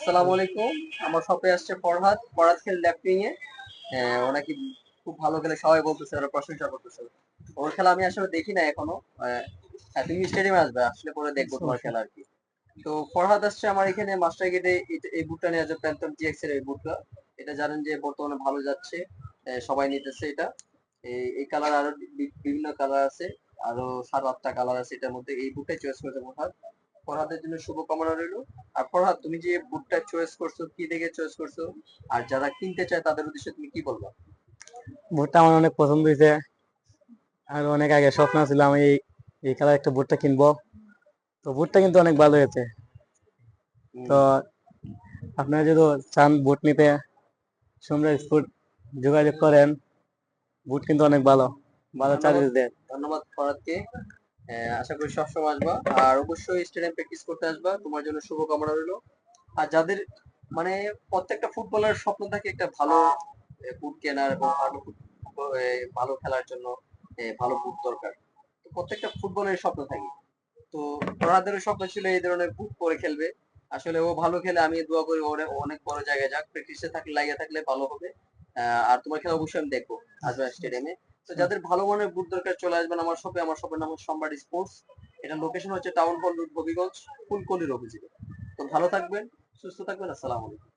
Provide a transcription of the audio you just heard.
আসসালামু আলাইকুম। আমার শপে আসছে ফরহাদ। ফরহাদ খেলে লেফট উইং এ। ও নাকি খুব ভালো খেলে, সবাই বলতেছে, ওরা প্রশংসা করতেছে। ওর খেলা আমি আসলে দেখি না এখনো। হ্যাঁ, তুমি স্টেডিয়ামে আসবে, আসলে পরে দেখবো তোমার সমস্যা। খেলা আর কি। তো ফরহাদ আসছে আমার এখানে মাস্টার গেটে। এই বুটটা নিয়ে আসবে, প্যান্থম জিএক্স এর এই বুটটা। এটা জানেন যে বর্তমানে ভালো যাচ্ছে, সবাই নিতেছে এটা। এই কালার আরো বিভিন্ন কালার আছে, আরো 7-8টা কালার আছে এটার মধ্যে। এই বুটটাই চয়েস করেছে ফরহাদ। ফরহাদের জন্য শুভকামনা রইলো। আর ফরহাদ, তুমি যে বুটটা চয়েস করছো, কি দেখে চয়েস করছো? আর যারা কিনতে চায় তাদের উদ্দেশ্যে তুমি কি বলবা? বুটটা আমার অনেক পছন্দ হয়েছে। আর অনেক আগে স্বপ্ন ছিল আমি এই কালার একটা বুটটা কিনবো। তো বুটটা কিন্তু অনেক ভালো হয়েছে। তো হুম, আপনারা যদি চান বুট নিতে, সম্রাট স্পোর্ট যোগাযোগ করেন। বুট কিন্তু অনেক ভালো, ভালো ধন্যবাদ। চার্জেস দেয়। ধন্যবাদ ফরহাদকে। আশা করি সবসময় আসবা। আর অবশ্যই স্টেডিয়াম প্র্যাকটিস করতে আসবা, তোমার জন্য শুভকামনা রইলো। আর যাদের মানে প্রত্যেকটা ফুটবলার স্বপ্ন থাকে একটা ভালো বুট কেনার এবং ভালো ভালো খেলার জন্য ভালো বুট দরকার। তো প্রত্যেকটা ফুটবলের স্বপ্ন থাকে। তো ফরহাদেরও স্বপ্ন ছিল এই ধরনের বুট পরে খেলবে। আসলে ও ভালো খেলে, আমি দোয়া করি ওরে অনেক বড় জায়গায় যাক, প্র্যাকটিসে থাকলে, লাগিয়ে থাকলে ভালো হবে। আর তোমার খেলা অবশ্যই আমি দেখবো আসবে স্টেডিয়ামে। তো যাদের ভালো মানের বুট দরকার চলে আসবেন আমার শপে। আমার শপের নাম হচ্ছে সম্রাট স্পোর্টস। এটা লোকেশন হচ্ছে টাউন হল রোড, হবিগঞ্জ, ফুলকলির অপোজিটে। তো ভালো থাকবেন, সুস্থ থাকবেন। আসসালামু আলাইকুম।